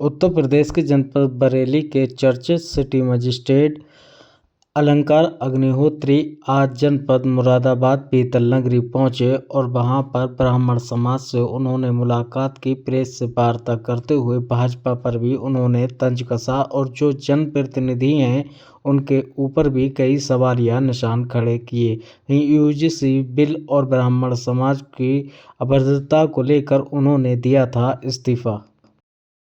उत्तर प्रदेश के जनपद बरेली के चर्चित सिटी मजिस्ट्रेट अलंकार अग्निहोत्री आज जनपद मुरादाबाद पीतल नगरी पहुंचे और वहां पर ब्राह्मण समाज से उन्होंने मुलाकात की। प्रेस से वार्ता करते हुए भाजपा पर भी उन्होंने तंज कसा और जो जनप्रतिनिधि हैं उनके ऊपर भी कई सवाल या निशान खड़े किए। वहीं यूजीसी बिल और ब्राह्मण समाज की अभद्रता को लेकर उन्होंने दिया था इस्तीफा।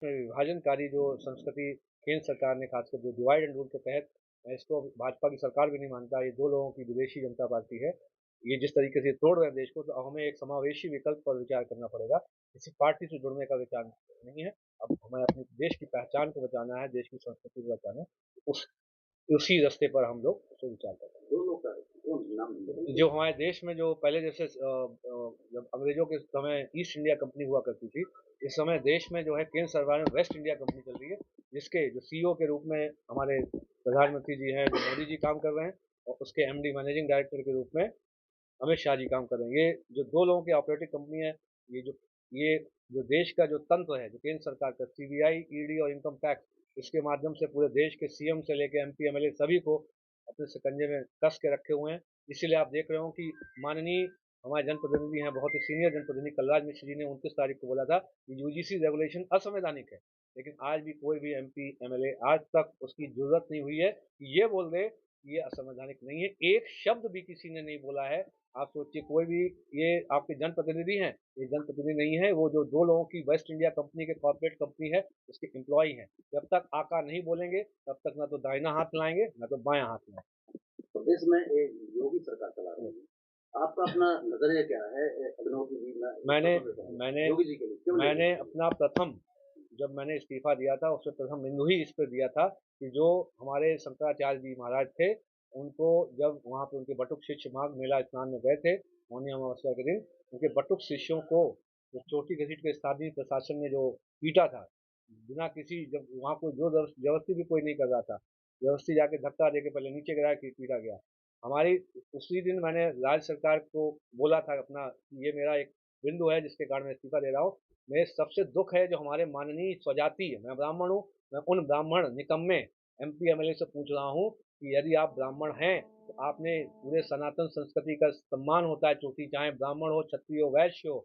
विभाजनकारी जो संस्कृति केंद्र सरकार ने खासकर जो डिवाइड एंड रूल के तहत, इसको भाजपा की सरकार भी नहीं मानता। ये दो लोगों की विदेशी जनता पार्टी है। ये जिस तरीके से तोड़ रहे हैं देश को, तो अब हमें एक समावेशी विकल्प पर विचार करना पड़ेगा। किसी पार्टी से जुड़ने का विचार नहीं है। अब हमें अपने देश की पहचान को बचाना है, देश की संस्कृति को बचाना है। उसी रास्ते पर हम लोग उसको विचार करते हैं। जो हमारे देश में जो पहले जैसे जब अंग्रेजों के समय ईस्ट इंडिया कंपनी हुआ करती थी, इस समय देश में जो है केंद्र सरकार में वेस्ट इंडिया कंपनी चल रही है, जिसके जो सीईओ के रूप में हमारे प्रधानमंत्री जी हैं, जो मोदी जी काम कर रहे हैं, और उसके एमडी मैनेजिंग डायरेक्टर के रूप में अमित शाह जी काम कर रहे हैं। ये जो दो लोगों की ऑपरेटिव कंपनी है, ये जो देश का जो तंत्र है, जो केंद्र सरकार का सीबीआई, ईडी और इनकम टैक्स, इसके माध्यम से पूरे देश के सीएम से लेकर एमपी एमएलए सभी को अपने शिकंजे में कस के रखे हुए हैं। इसीलिए आप देख रहे हो कि माननीय हमारे जनप्रतिनिधि हैं, बहुत ही सीनियर जनप्रतिनिधि कलराज मिश्र जी ने 29 तारीख को बोला था कि यूजीसी रेगुलेशन असंवैधानिक है। लेकिन आज भी कोई भी एमपी एमएलए आज तक उसकी जरूरत नहीं हुई है कि ये बोल दे कि ये असंवैधानिक नहीं है। एक शब्द भी किसी ने नहीं बोला है। आप सोचिए, कोई भी, ये आपके जनप्रतिनिधि हैं, ये जनप्रतिनिधि नहीं है, वो जो दो लोगों की वेस्ट इंडिया कंपनी के कॉर्पोरेट कंपनी है, उसके एम्प्लॉय हैं। जब तक आका नहीं बोलेंगे तब तक ना तो दाहिना हाथ लाएंगे ना तो बायां हाथ लाएंगे। प्रदेश में एक योगी सरकार चला रही है, आपका अपना नजरिया क्या है अग्निहोत्री जी में? मैंने योगी जी के लिए क्यों मैंने अपना प्रथम, जब मैंने इस्तीफा दिया था उससे प्रथम बिंदु ही इस पर दिया था कि जो हमारे शंकराचार्य जी महाराज थे, उनको जब वहाँ पे उनके बटुक शिष्य माघ मेला स्नान में गए थे मौनी अमावस्या के दिन, उनके बटुक शिष्यों को जो चोटी घसीट के स्थानीय प्रशासन ने जो पीटा था, बिना किसी, जब वहाँ कोई जो जबरदस्ती भी कोई नहीं कर रहा था, जबरदस्ती जाके धक्का दे के पहले नीचे गिराया कि पीटा गया। हमारी उसी दिन मैंने राज्य सरकार को बोला था अपना कि ये मेरा एक बिंदु है जिसके कारण मैं इस्तीफा दे रहा हूँ। मेरे सबसे दुख है जो हमारे माननीय स्वजाति है, मैं ब्राह्मण हूँ, मैं उन ब्राह्मण निकम्मे एमपी एमएलए से पूछ रहा हूँ कि यदि आप ब्राह्मण हैं तो आपने पूरे सनातन संस्कृति का सम्मान होता है, चोटी, चाहे ब्राह्मण हो, क्षत्रिय हो, वैश्य हो,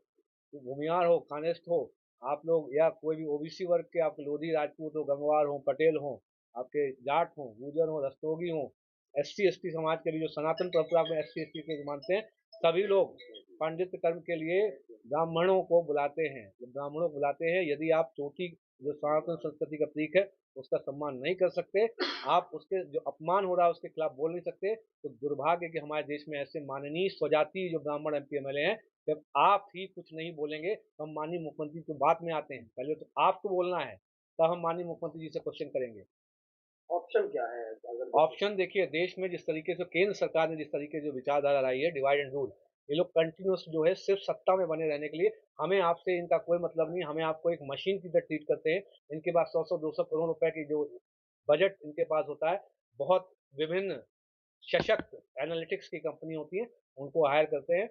भूमिहार हो, कानेस्ट हो, आप लोग, या कोई भी ओबीसी वर्ग के, आप लोधी, राजपूत हो, गंगवार हो, पटेल हो, आपके जाट हो, गुजर हो, रस्तोगी हो, एससी एसटी समाज के भी जो सनातन परंपरा में एससी एसटी के मानते हैं, सभी लोग पांडित्य कर्म के लिए ब्राह्मणों को बुलाते हैं। ब्राह्मणों को बुलाते हैं। यदि आप चोटी, जो सनातन संस्कृति का प्रतीक है, उसका सम्मान नहीं कर सकते, आप उसके जो अपमान हो रहा है उसके खिलाफ बोल नहीं सकते, तो दुर्भाग्य कि हमारे देश में ऐसे माननीय स्वजाति जो ब्राह्मण एमपी एमएलए हैं, जब आप ही कुछ नहीं बोलेंगे तो हम माननीय मुख्यमंत्री की बात में आते हैं। पहले तो आपको बोलना है, तब हम माननीय मुख्यमंत्री जी से क्वेश्चन करेंगे। ऑप्शन क्या है अगर ऑप्शन देखिए, देश में जिस तरीके से केंद्र सरकार ने जिस तरीके से जो विचारधारा लाई है, डिवाइड एंड रूल, ये लोग कंटिन्यूस जो है सिर्फ सत्ता में बने रहने के लिए, हमें आपसे इनका कोई मतलब नहीं, हमें आपको एक मशीन की तरह ट्रीट करते हैं। इनके पास 100-200 करोड़ रुपए की जो बजट इनके पास होता है, बहुत विभिन्न सशक्त एनालिटिक्स की कंपनी होती है, उनको हायर करते हैं।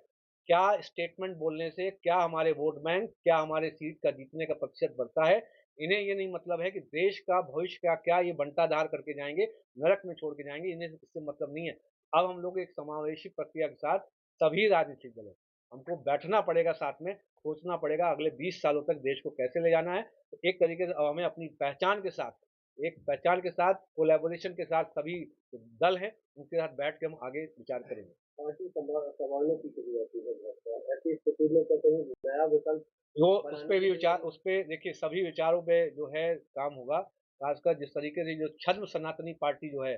क्या स्टेटमेंट बोलने से क्या हमारे वोट बैंक, क्या हमारे सीट का जीतने का प्रतिशत बढ़ता है, इन्हें ये नहीं मतलब है कि देश का भविष्य का क्या ये बंटाधार करके जाएंगे, नरक में छोड़ के जाएंगे, इन्हें इससे मतलब नहीं है। अब हम लोग एक समावेशी प्रक्रिया के साथ सभी राजनीतिक दलों, हमको बैठना पड़ेगा, साथ में सोचना पड़ेगा अगले 20 सालों तक देश को कैसे ले जाना है। तो एक तरीके से अब हमें अपनी पहचान के साथ, एक पहचान के साथ, कोलैबोरेशन के साथ सभी जो दल हैं उनके साथ बैठ के हम आगे विचार करेंगे। पार्टी संभालने की जरूरत है, ऐसी स्थिति में कहते हैं नया विकल्प जो उस पे भी विचार, उस पे देखिए सभी विचारों पे जो है काम होगा। खासकर जिस तरीके से जो छद्म सनातनी पार्टी जो है,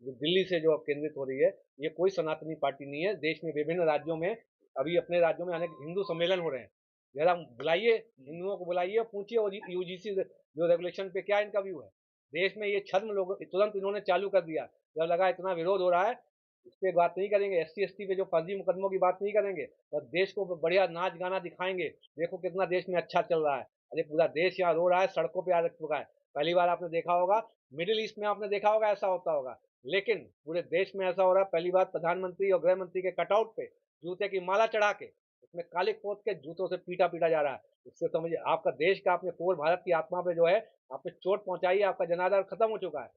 जो दिल्ली से जो अब केंद्रित हो रही है, ये कोई सनातनी पार्टी नहीं है। देश में विभिन्न राज्यों में, अभी अपने राज्यों में अनेक हिंदू सम्मेलन हो रहे हैं। जरा बुलाइए, हिंदुओं को बुलाइए और पूछिए और यूजीसी जो रेगुलेशन पे क्या इनका व्यू है। देश में ये छद्म लोग तुरंत इन्होंने चालू कर दिया, जब लगा इतना विरोध हो रहा है, इस पे बात नहीं करेंगे, एससी एसटी पे जो फर्जी मुकदमों की बात नहीं करेंगे, और देश को बढ़िया नाच गाना दिखाएंगे, देखो कितना देश में अच्छा चल रहा है। अरे पूरा देश यहाँ रो रहा है, सड़कों पे आ चुका है। पहली बार आपने देखा होगा, मिडिल ईस्ट में आपने देखा होगा ऐसा होता होगा, लेकिन पूरे देश में ऐसा हो रहा है। पहली बार प्रधानमंत्री और गृह मंत्री के कटआउट पे जूते की माला चढ़ा के उसमें कालिक पोत के जूतों से पीटा पीटा जा रहा है। इससे समझिए आपका देश का, अपने पूर्ण भारत की आत्मा पे जो है आपने चोट पहुंचाई है, आपका जनाजा खत्म हो चुका है।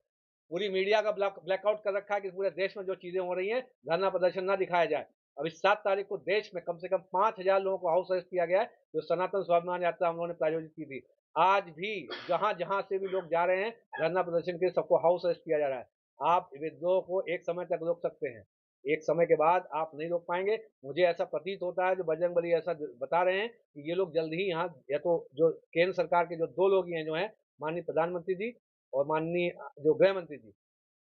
पूरी मीडिया का ब्लैकआउट कर रखा है कि पूरे देश में जो चीजें हो रही हैं, धरना प्रदर्शन ना दिखाया जाए। अभी 7 तारीख को देश में कम से कम 5,000 लोगों को हाउस अरेस्ट किया गया है, जो सनातन स्वाभिमान यात्रा हम लोगों ने प्रायोजित की थी। आज भी जहां जहां से भी लोग जा रहे हैं धरना प्रदर्शन के, सबको हाउस अरेस्ट किया जा रहा है। आप विद्रोह को एक समय तक रोक सकते हैं, एक समय के बाद आप नहीं रोक पाएंगे। मुझे ऐसा प्रतीत होता है, जो बजरंगबली ऐसा बता रहे हैं कि ये लोग जल्द ही यहाँ, या तो जो केंद्र सरकार के जो 2 लोग ही हैं जो हैं, माननीय प्रधानमंत्री जी और माननीय जो गृह मंत्री जी।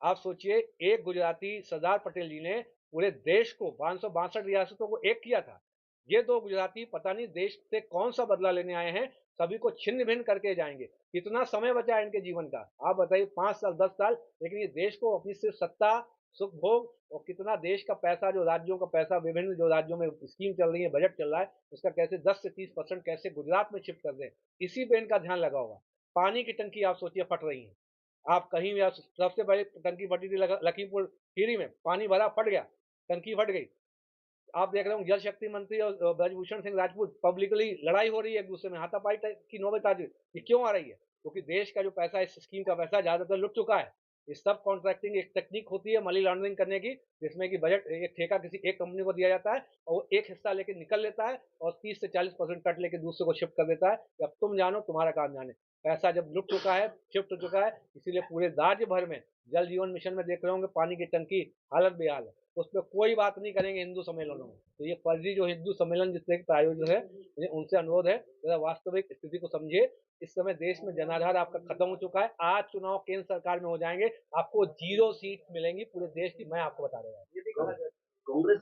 आप सोचिए, एक गुजराती सरदार पटेल जी ने पूरे देश को 562 रियासतों को एक किया था। ये 2 गुजराती पता नहीं देश से कौन सा बदला लेने आए हैं, सभी को छिन्न भिन्न करके जाएंगे। कितना समय बचा है इनके जीवन का, आप बताइए, 5 साल 10 साल, लेकिन ये देश को अपनी सिर्फ सत्ता, सुख भोग और कितना देश का पैसा, जो राज्यों का पैसा, विभिन्न जो राज्यों में स्कीम चल रही है, बजट चल रहा है, उसका कैसे 10 से 30% कैसे गुजरात में शिफ्ट कर दें, इसी पे इनका ध्यान लगा होगा। पानी की टंकी आप सोचिए फट रही है, आप कहीं भी, सबसे पहले टंकी फटी थी लखीमपुर खीरी में, पानी भरा फट गया, टंकी फट गई। आप देख रहे हो जल शक्ति मंत्री और ब्रजभूषण सिंह राजपूत पब्लिकली लड़ाई हो रही है एक दूसरे में, हाथापाई की नौबत आ रही है। ये क्यों आ रही है? क्योंकि देश का जो पैसा, इस स्कीम का पैसा ज्यादातर लुट चुका है। ये सब कॉन्ट्रैक्टिंग एक टेक्निक होती है मनी लॉन्ड्रिंग करने की, जिसमें कि बजट एक ठेका किसी एक कंपनी को दिया जाता है और वो एक हिस्सा लेके निकल लेता है और 30 से 40% कट लेके दूसरे को शिफ्ट कर देता है। अब तुम जानो, तुम्हारा काम जाने। पैसा जब लुट चुका है, शिफ्ट हो चुका है, इसीलिए पूरे राज्य भर में जल जीवन मिशन में देख रहे होंगे पानी की टंकी हालत बेहाल है। उस पर कोई बात नहीं करेंगे हिंदू सम्मेलनों में। तो ये फर्जी जो हिंदू सम्मेलन जिस तरह का आयोजित है, मुझे उनसे अनुरोध है, जरा वास्तविक स्थिति को समझिए। इस समय देश में जनाधार आपका खत्म हो चुका है। आज चुनाव केंद्र सरकार में हो जाएंगे, आपको 0 सीट मिलेंगी पूरे देश की, मैं आपको बता रहा हूँ। कांग्रेस